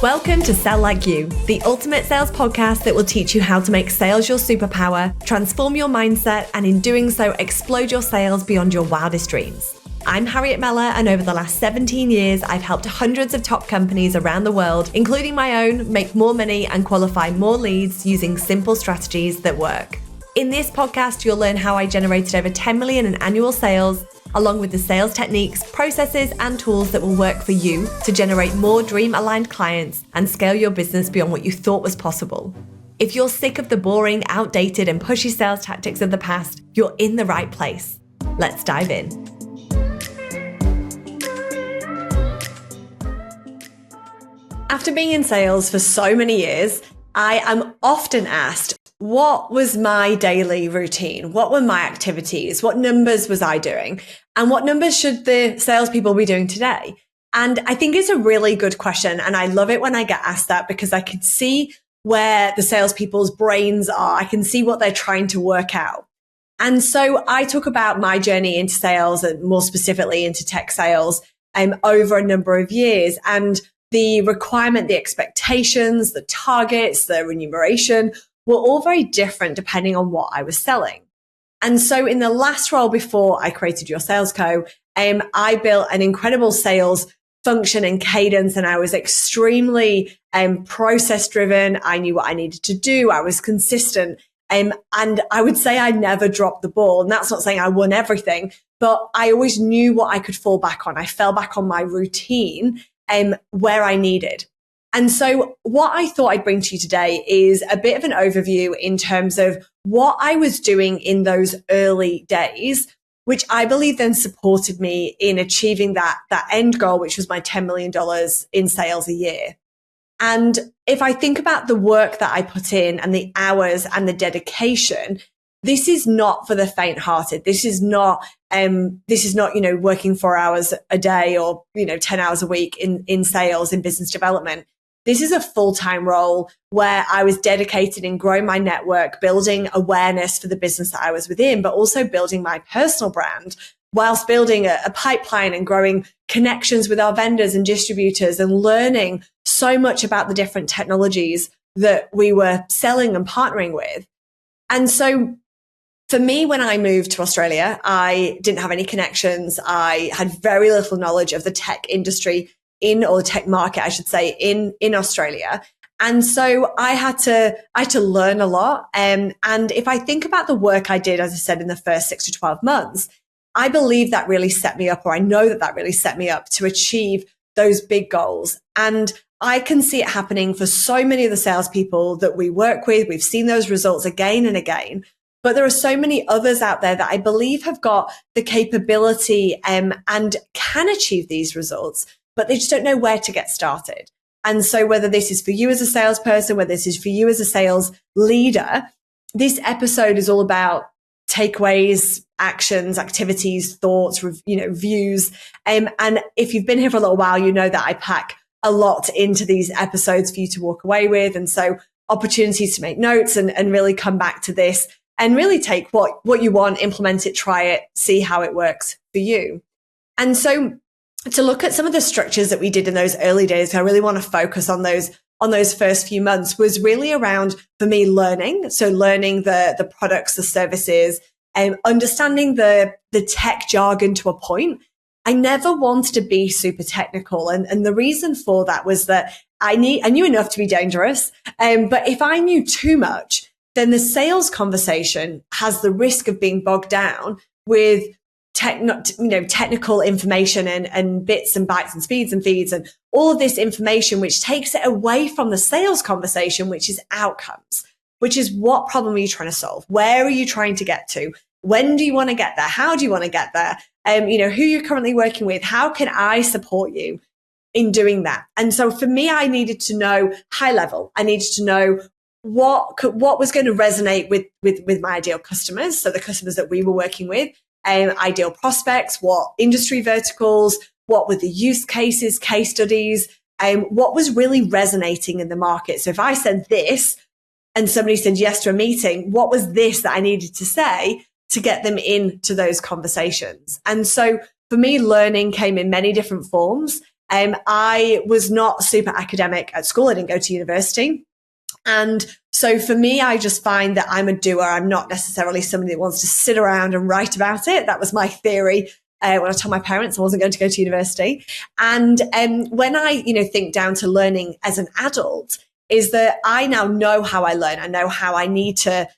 Welcome to Sell Like You, the ultimate sales podcast that will teach you how to make sales your superpower, transform your mindset, and in doing so, explode your sales beyond your wildest dreams. I'm Harriet Meller, and over the last 17 years, I've helped hundreds of top companies around the world, including my own, make more money and qualify more leads using simple strategies that work. In this podcast, you'll learn how I generated over 10 million in annual sales, along with the sales techniques, processes, and tools that will work for you to generate more dream-aligned clients and scale your business beyond what you thought was possible. If you're sick of the boring, outdated, and pushy sales tactics of the past, you're in the right place. Let's dive in. After being in sales for so many years, I am often asked, what was my daily routine? What were my activities? What numbers was I doing? And what numbers should the salespeople be doing today? And I think it's a really good question. And I love it when I get asked that because I can see where the salespeople's brains are. I can see what they're trying to work out. And so I talk about my journey into sales and more specifically into tech sales over a number of years. And the requirement, the expectations, the targets, the remuneration were all very different depending on what I was selling. And so in the last role before I created Your Sales Co, I built an incredible sales function and cadence, and I was extremely process driven. I knew what I needed to do. I was consistent. And I would say I never dropped the ball. And that's not saying I won everything, but I always knew what I could fall back on. I fell back on my routine where I needed. And so what I thought I'd bring to you today is a bit of an overview in terms of what I was doing in those early days, which I believe then supported me in achieving that end goal, which was my $10 million in sales a year. And if I think about the work that I put in and the hours and the dedication, this is not for the faint-hearted. This is not, working 4 hours a day or, 10 hours a week in sales, in business development. This is a full-time role where I was dedicated in growing my network, building awareness for the business that I was within, but also building my personal brand whilst building a pipeline and growing connections with our vendors and distributors and learning so much about the different technologies that we were selling and partnering with. And so for me, when I moved to Australia, I didn't have any connections. I had very little knowledge of the tech industry or the tech market, I should say, in Australia. And so I had to learn a lot. And if I think about the work I did, as I said, in the first 6 to 12 months, I believe that really set me up, or I know that really set me up to achieve those big goals. And I can see it happening for so many of the salespeople that we work with. We've seen those results again and again. But there are so many others out there that I believe have got the capability and can achieve these results, but they just don't know where to get started. And so whether this is for you as a salesperson, whether this is for you as a sales leader, this episode is all about takeaways, actions, activities, thoughts, views. And if you've been here for a little while, you know that I pack a lot into these episodes for you to walk away with. And so opportunities to make notes and really come back to this and really take what you want, implement it, try it, see how it works for you. And so to look at some of the structures that we did in those early days, I really want to focus on those first few months, was really around, for me, learning. So learning the products, the services, and understanding the tech jargon to a point. I never wanted to be super technical. And the reason for that was that I knew enough to be dangerous. But if I knew too much, then the sales conversation has the risk of being bogged down with technical information and bits and bytes and speeds and feeds and all of this information, which takes it away from the sales conversation, which is outcomes, which is what problem are you trying to solve? Where are you trying to get to? When do you want to get there? How do you want to get there? Who you're currently working with? How can I support you in doing that? And so for me, I needed to know high level. I needed to know what was going to resonate with my ideal customers. So the customers that we were working with, ideal prospects, what industry verticals, what were the use cases, case studies, what was really resonating in the market. So if I said this and somebody said yes to a meeting, what was this that I needed to say to get them into those conversations? And so for me, learning came in many different forms. I was not super academic at school. I didn't go to university. And so for me, I just find that I'm a doer. I'm not necessarily somebody that wants to sit around and write about it. That was my theory when I told my parents I wasn't going to go to university. And when I, think down to learning as an adult, is that I now know how I learn. I know how I need to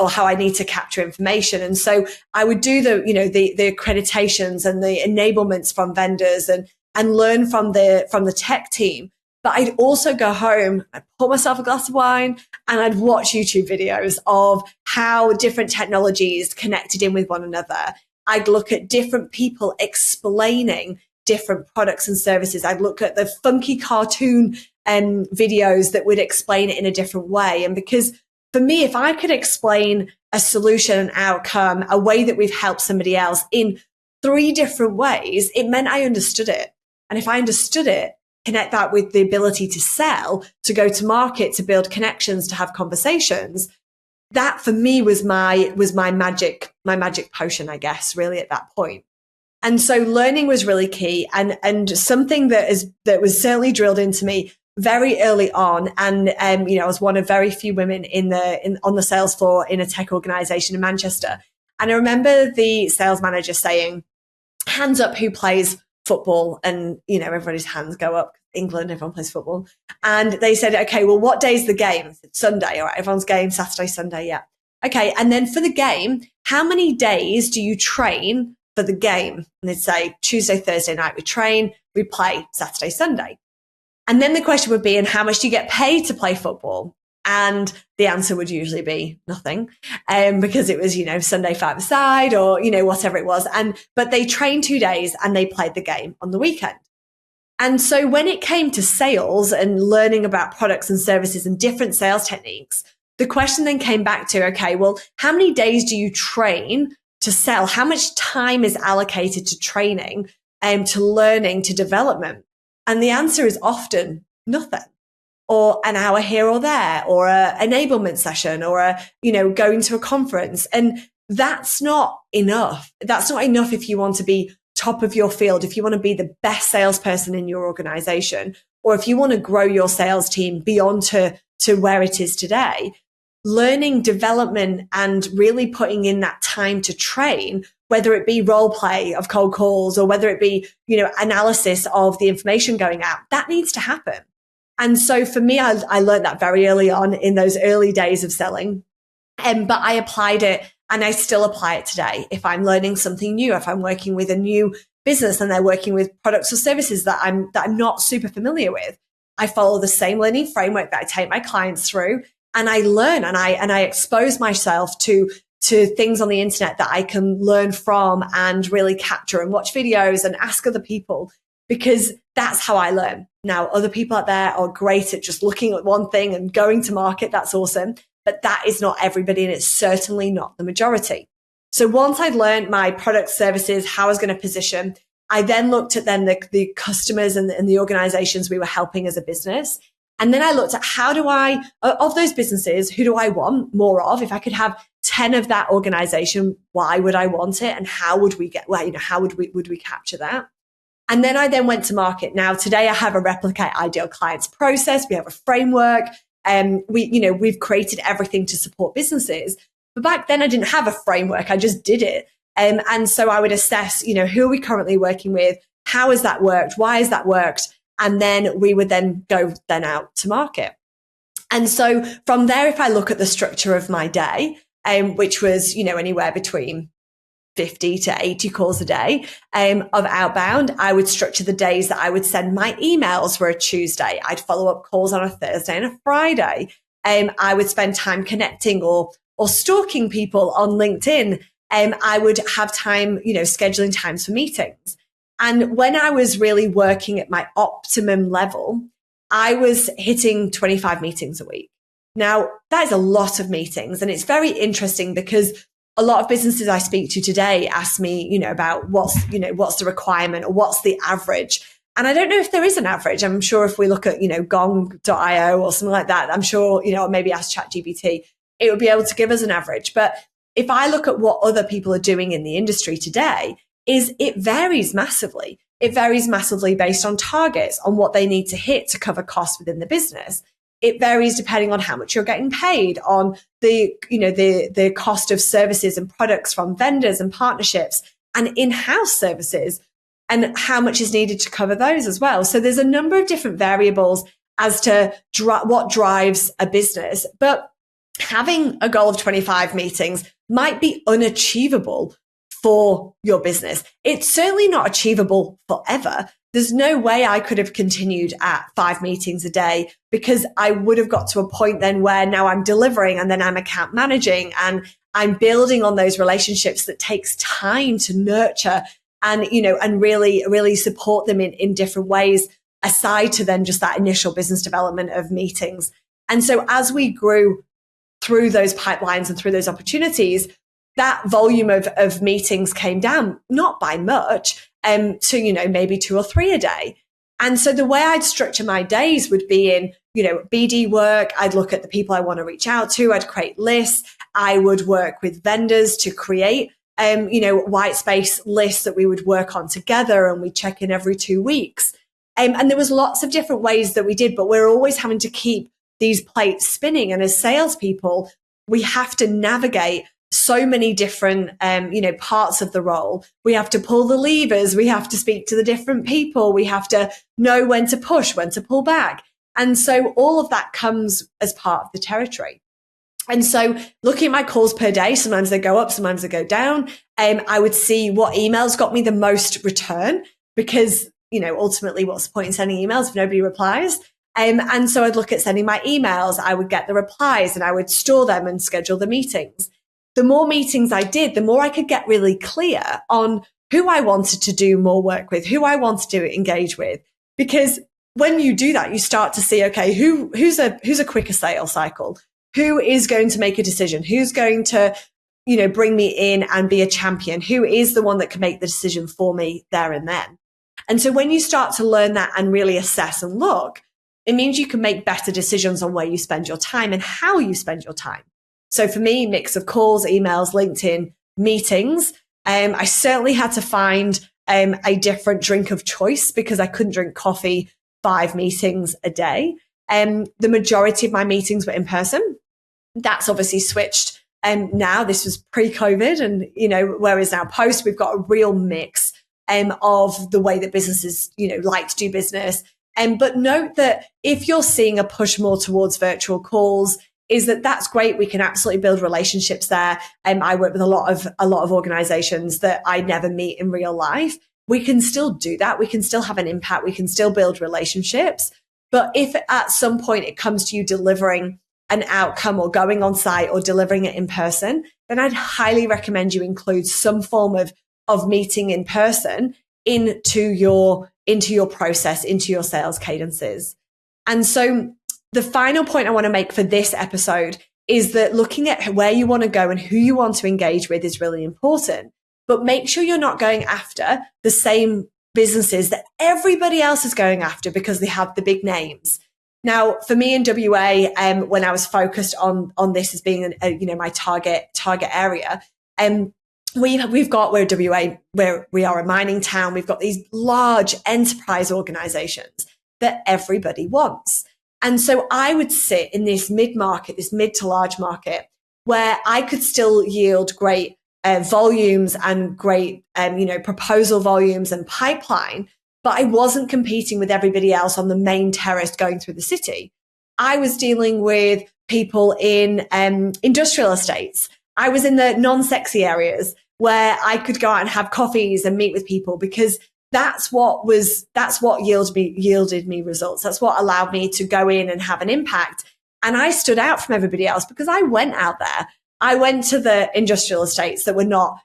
or how I need to capture information. And so I would do the accreditations and the enablements from vendors and learn from the tech team. But I'd also go home, I'd pour myself a glass of wine and I'd watch YouTube videos of how different technologies connected in with one another. I'd look at different people explaining different products and services. I'd look at the funky cartoon videos that would explain it in a different way. And because for me, if I could explain a solution, an outcome, a way that we've helped somebody else in 3 different ways, it meant I understood it. And if I understood it, connect that with the ability to sell, to go to market, to build connections, to have conversations, that for me was my magic potion, I guess, really at that point. And so learning was really key and something that was certainly drilled into me very early on. And, I was one of very few women on the sales floor in a tech organization in Manchester. And I remember the sales manager saying, hands up who plays football. And, everybody's hands go up. England, everyone plays football. And they said, okay, well, what day's the game? I said, Sunday. All right, everyone's game, Saturday, Sunday. Yeah. Okay. And then for the game, how many days do you train for the game? And they'd say Tuesday, Thursday night, we train, we play Saturday, Sunday. And then the question would be, and how much do you get paid to play football? And the answer would usually be nothing, because it was, Sunday 5-a-side or, whatever it was. But they trained 2 days and they played the game on the weekend. And so when it came to sales and learning about products and services and different sales techniques, the question then came back to, okay, well, how many days do you train to sell? How much time is allocated to training and to learning, to development? And the answer is often nothing, or an hour here or there, or a enablement session, or going to a conference. And that's not enough. That's not enough if you want to be top of your field, if you want to be the best salesperson in your organization, or if you want to grow your sales team beyond to where it is today. Learning, development, and really putting in that time to train, whether it be role play of cold calls or whether it be, analysis of the information going out, that needs to happen. And so for me, I learned that very early on in those early days of selling. But I applied it and I still apply it today. If I'm learning something new, if I'm working with a new business and they're working with products or services that I'm not super familiar with, I follow the same learning framework that I take my clients through, and I learn and I expose myself to things on the internet that I can learn from and really capture and watch videos and ask other people, because that's how I learn. Now, other people out there are great at just looking at one thing and going to market. That's awesome. But that is not everybody, and it's certainly not the majority. So once I'd learned my product, services, how I was going to position, I then looked at the customers and the organizations we were helping as a business. And then I looked at of those businesses, who do I want more of? If I could have 10 of that organization, why would I want it? And how would we would we capture that? And then I went to market. Now, today I have a Replicate Ideal Clients process. We have a framework. We've created everything to support businesses. But back then I didn't have a framework. I just did it. And so I would assess, who are we currently working with? How has that worked? Why has that worked? And then we would then go out to market. And so from there, if I look at the structure of my day, which was, anywhere between 50 to 80 calls a day of outbound, I would structure the days that I would send my emails for a Tuesday. I'd follow up calls on a Thursday and a Friday. I would spend time connecting or stalking people on LinkedIn. I would have time, scheduling times for meetings. And when I was really working at my optimum level, I was hitting 25 meetings a week. Now, that is a lot of meetings. And it's very interesting because a lot of businesses I speak to today ask me, about what's the requirement or what's the average. And I don't know if there is an average. I'm sure if we look at, gong.io or something like that, I'm sure, or maybe ask ChatGPT, it would be able to give us an average. But if I look at what other people are doing in the industry today, is it varies massively. It varies massively based on targets, on what they need to hit to cover costs within the business. It varies depending on how much you're getting paid, on the cost of services and products from vendors and partnerships and in-house services, and how much is needed to cover those as well. So there's a number of different variables as to what drives a business. But having a goal of 25 meetings might be unachievable for your business. It's certainly not achievable forever. There's no way I could have continued at 5 meetings a day, because I would have got to a point then where now I'm delivering and then I'm account managing and I'm building on those relationships that takes time to nurture and, and really support them in different ways, aside to then just that initial business development of meetings. And so as we grew through those pipelines and through those opportunities, that volume of meetings came down, not by much, to, maybe 2 or 3 a day. And so the way I'd structure my days would be in, BD work. I'd look at the people I want to reach out to. I'd create lists. I would work with vendors to create, white space lists that we would work on together, and we'd check in every 2 weeks. And there was lots of different ways that we did, but we're always having to keep these plates spinning. And as salespeople, we have to navigate so many different, parts of the role. We have to pull the levers. We have to speak to the different people. We have to know when to push, when to pull back. And so all of that comes as part of the territory. And so looking at my calls per day, sometimes they go up, sometimes they go down. I would see what emails got me the most return, because, ultimately what's the point in sending emails if nobody replies? And so I'd look at sending my emails. I would get the replies and I would store them and schedule the meetings. The more meetings I did, the more I could get really clear on who I wanted to do more work with, who I wanted to engage with. Because when you do that, you start to see, okay, who's a quicker sales cycle? Who is going to make a decision? Who's going to, bring me in and be a champion? Who is the one that can make the decision for me there and then? And so when you start to learn that and really assess and look, it means you can make better decisions on where you spend your time and how you spend your time. So for me, mix of calls, emails, LinkedIn, meetings. I certainly had to find a different drink of choice, because I couldn't drink coffee 5 meetings a day. The majority of my meetings were in person. That's obviously switched. Now this was pre-COVID, and, whereas now post, we've got a real mix of the way that businesses, like to do business. But note that if you're seeing a push more towards virtual calls, is that's great. We can absolutely build relationships there. I work with a lot of organizations that I never meet in real life. We can still do that. We can still have an impact. We can still build relationships. But if at some point it comes to you delivering an outcome or going on site or delivering it in person, then I'd highly recommend you include some form of meeting in person into your process, into your sales cadences. And so the final point I want to make for this episode is that looking at where you want to go and who you want to engage with is really important. But make sure you're not going after the same businesses that everybody else is going after because they have the big names. Now, for me in WA, when I was focused on this as being my target area, we're WA, where we are a mining town. We've got these large enterprise organizations that everybody wants. And so I would sit in this mid-market, this mid to large market, where I could still yield great volumes and great, proposal volumes and pipeline, but I wasn't competing with everybody else on the main terrace going through the city. I was dealing with people in industrial estates. I was in the non-sexy areas where I could go out and have coffees and meet with people, because that's what yielded me results. That's what allowed me to go in and have an impact. And I stood out from everybody else because I went out there. I went to the industrial estates that were not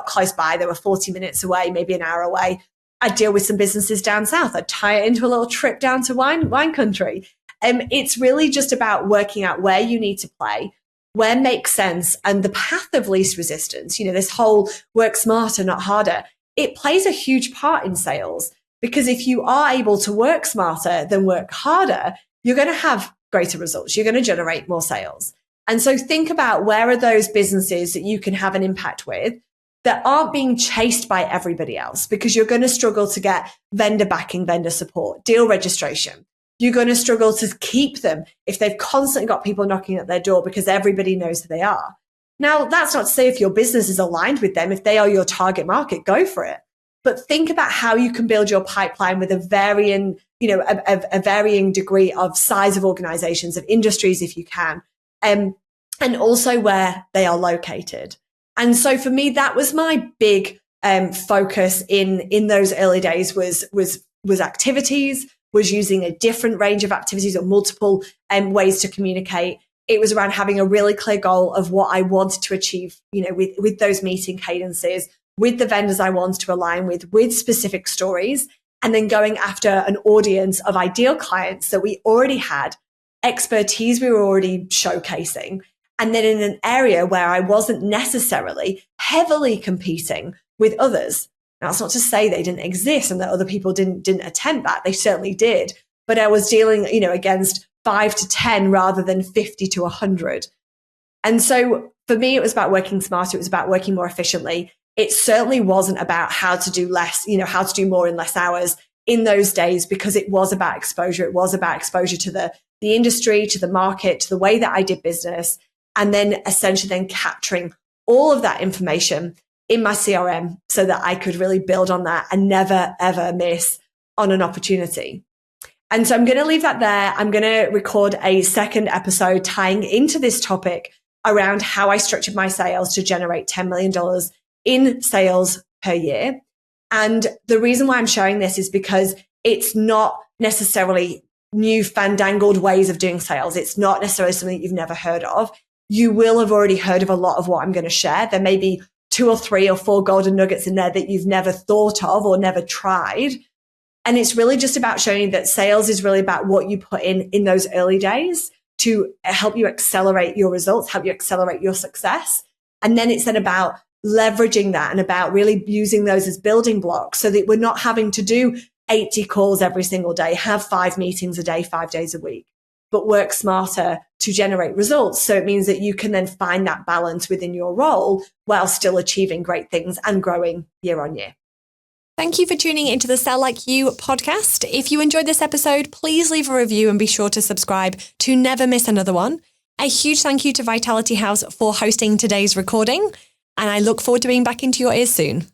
close by. They were 40 minutes away, maybe an hour away. I'd deal with some businesses down south. I'd tie it into a little trip down to wine country. It's really just about working out where you need to play, where makes sense, and the path of least resistance. This whole work smarter, not harder. It plays a huge part in sales, because if you are able to work smarter than work harder, you're going to have greater results. You're going to generate more sales. And so think about, where are those businesses that you can have an impact with? that aren't being chased by everybody else, because you're going to struggle to get vendor backing, vendor support, deal registration. You're going to struggle to keep them if they've constantly got people knocking at their door because everybody knows who they are. Now, that's not to say if your business is aligned with them, if they are your target market, go for it. But think about how you can build your pipeline with a varying, a varying degree of size of organizations, of industries, if you can, and also where they are located. And so for me, that was my big focus in those early days was activities, was using a different range of activities or multiple ways to communicate. It was around having a really clear goal of what I wanted to achieve, with those meeting cadences, with the vendors I wanted to align with specific stories, and then going after an audience of ideal clients that we already had, expertise we were already showcasing, and then in an area where I wasn't necessarily heavily competing with others. Now, that's not to say they didn't exist and that other people didn't attempt that. They certainly did. But I was dealing, against 5 to 10 rather than 50 to 100. And so for me, it was about working smarter. It was about working more efficiently. It certainly wasn't about how to do less, how to do more in less hours in those days, because it was about exposure. It was about exposure to the industry, to the market, to the way that I did business, and then essentially then capturing all of that information in my CRM so that I could really build on that and never, ever miss on an opportunity. And so I'm going to leave that there. I'm going to record a second episode tying into this topic around how I structured my sales to generate $10 million in sales per year. And the reason why I'm sharing this is because it's not necessarily new fandangled ways of doing sales. It's not necessarily something that you've never heard of. You will have already heard of a lot of what I'm going to share. There may be 2 or 3 or 4 golden nuggets in there that you've never thought of or never tried. And it's really just about showing you that sales is really about what you put in those early days to help you accelerate your results, help you accelerate your success. And then it's then about leveraging that and about really using those as building blocks so that we're not having to do 80 calls every single day, have 5 meetings a day, 5 days a week, but work smarter to generate results. So it means that you can then find that balance within your role while still achieving great things and growing year on year. Thank you for tuning into the Sell Like You podcast. If you enjoyed this episode, please leave a review and be sure to subscribe to never miss another one. A huge thank you to Vitality House for hosting today's recording, and I look forward to being back into your ears soon.